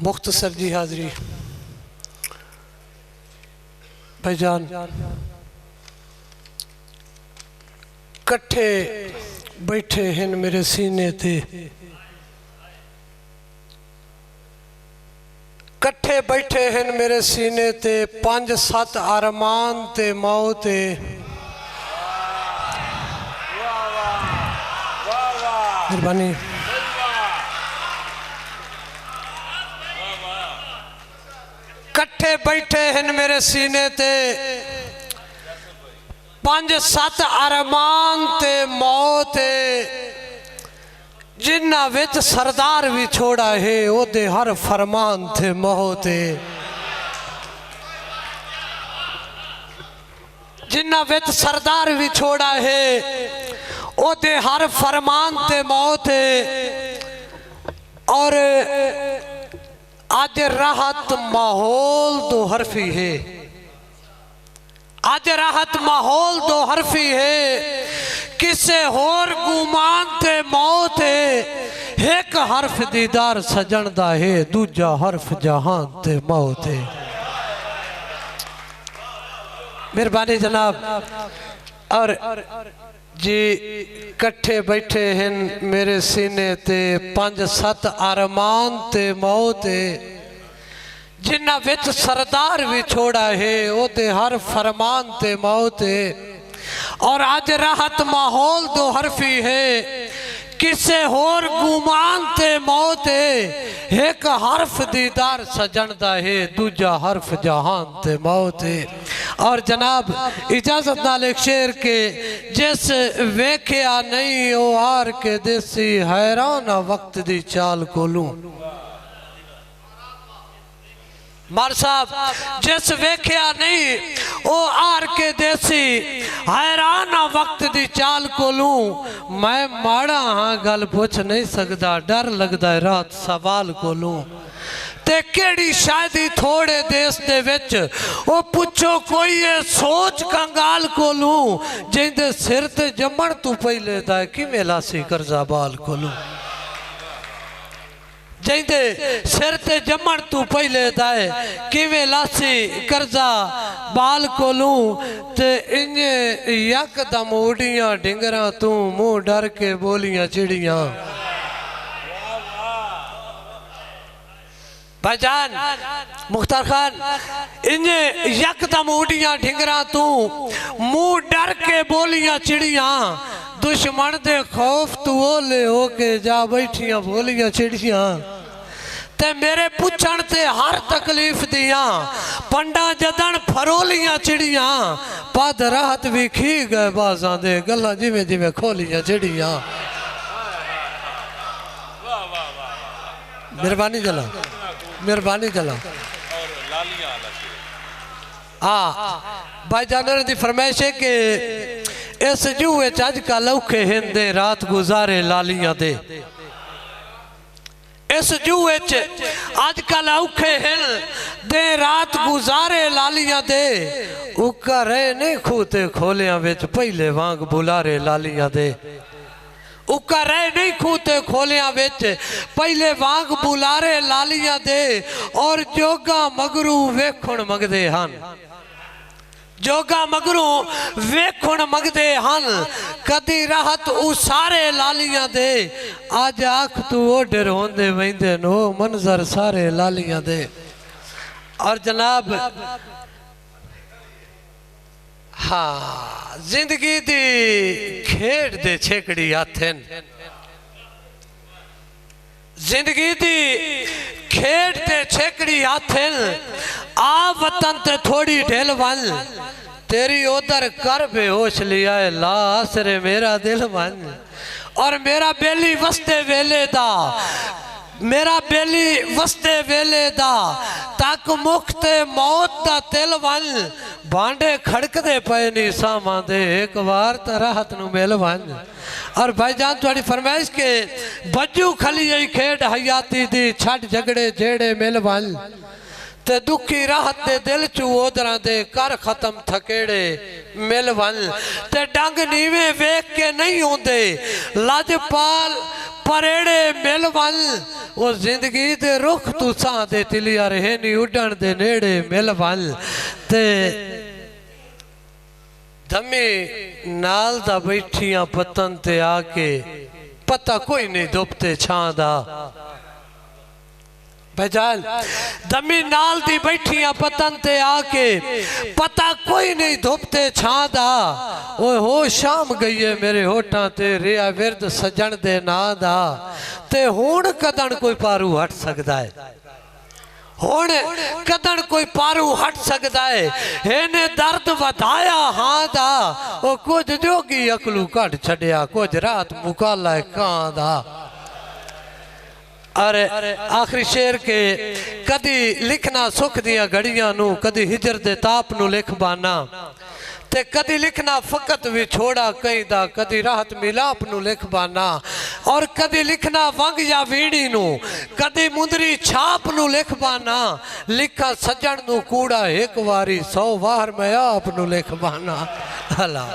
मुख्तसर जी हाज़री। भाईजान कट्ठे बैठे हैं मेरे सीने ते, कट्ठे बैठे हैं मेरे सीने ते, 5-7 अरमान ते मौत ते। मेहरबानी। कट्ठे बैठे हैं मेरे सीने ते, 5-7 अरमान ते मौत ते। जिन्ना विच सरदार भी छोड़ा है ओदे हर फरमान थे मौत ते। जिन्ना विच सरदार भी छोड़ा है ओदे हर फरमान ते मौत ते। और आज राहत माहौल दो हरफी है, आज राहत माहौल दो हरफी है। किसे होर गुमान ते मौत है, एक हरफ दीदार सजन दा है, दूजा हरफ जहान ते मौत है। मेहरबानी जनाब। और जी कट्ठे बैठे हैं मेरे सीने ते, 5-7 अरमान ते मौत है। जिन्ना विच सरदार भी छोड़ा है ओदे हर फरमान ते मौत है। और आज राहत माहौल दो हरफी है, किसे होर गुमान ते मौत है। एक हरफ दीदार सजन दा है, दूजा हरफ जहान ते मौत है। और जनाब इजाजत नाल एक शेर के, जिस वेख्या नहीं ओ हार के देसी, हैरान वक्त दी चाल कोलू। मार साहब, जिस वेख्या नहीं ओ आर के देसी, हैरान वक्त दी चाल कोलू। मैं माड़ा हाँ गल पुछ नहीं सकता, डर लगता है रात सवाल कोलू। ते केड़ी शायदी थोड़े देश दे विच ओ पुछो कोई ये सोच कंगाल कोलू। जिंदे सिर ते जमण तू पहले दा किवें लासी करजा बाल कोलू। जिंदे सिर ते जमण तू पहले दाए किवें लासी करजा बाल कोलू। ते इन्ने यकदम उड़ियां ढिंगरा तू, मुंह डर के बोलियां चिड़ियां। भाईजान मुख्तार खान, इन्ने यकदम उड़ियां ढिंगरा तू, मुंह डर के बोलियां चिड़ियां। दुश्मन दे खौफ तू ओले होके जा बैठियां बोलियां चिड़ियां। ते मेरे पुछण ते हर तकलीफ दियां, पंडा जदन फरोलियां चिड़ियां। पद राहत भी खी गए बाजां दे, गल्लां जिवें जिवें खोलियां चिड़ियां। मेहरबानी जला, मेहरबानी जला। हाँ भाईजान दी फरमाइश है कि इस जूए अजकल औखे हिंदे रात गुजारे लालियां दे। इस जूए अजकल औखे हिल दे रात गुजारे लालियां दे। उका रहे नहीं खूते खोलियां विच, पहले वांग बुलारे लालियां दे। उका रहे नहीं खूते खोलियां विच, पहले वांग बुलारे लालियां दे। और जोगा मगरू वेखुण मंगदे हन, जोगा मगरू वेखुण मंगदे हन। कदी राहत उसारे लालियां दे, अज आख तू ओडर होंदे वहिंदे नो, मंजर सारे लालियां दे। और जनाब हाँ, जिंदगी दी खेड दे छेकड़ी हाथन, जिंदगी दी खेड दे छेकड़ी हाथन। आ वतन ते थोड़ी ढिल वन, तेरी उधर कर बेहोश लिया है, ला आसरे मेरा दिल वन। और मेरा बेली वस्ते वेले दा, मेरा बेली वस्ते वेले दा, तक मुखते मौत दा तिल वन। भांडे खड़कदे पे नी सावां दे, एक बार तो राहत नू मिल वन। और भाईजान तुहाडी फरमाइश के, बज्जू खली आई खेड हयाती दी, छड़ झगड़े जेड़े मिल वन। ते दुखी राहत दे दिल चू ओदरा दे कर खत्म थकेड़े मिल वन ते डंग नीवे वेख के नहीं होंदे लजपाल परेड़े मिल वन वो जिंदगी दे रुख तुसा दे तिलिया रहे नी उड़न दे नेड़े मिल वन ते धमी नाल दा बैठियां पतन ते आके पता कोई नहीं दुपते छां दा भजाल दमी नाल दी बैठियां पतन ते आके पता कोई नहीं धुपते छां दा ओए हो शाम गई है मेरे होठां ते रिया विरद सजन दे ना दा ते हुण कदन कोई पारू हट सकदा है हुण कदन कोई पारू हट सकदा है इन्हें दर्द वधाया हां दा ओ कुछ जोगी अकलू कट छड़िया कुछ रात मुकाला कां दा अरे आखिरी शेर के कदी लिखना सुख दिया घड़ियां नू कदी हिजर दे ताप नू लिख बाना ते कदी लिखना फकत विछोड़ा कहीं दा कदी राहत मिलाप नू लिख बाना और कदी लिखना वंग या वीड़ी नू कदी मुंदरी छाप नू लिख बाना लिखा सजन नू कूड़ा एक वारी 100 वार मैं आप नू लिख बाना। अल्लाह।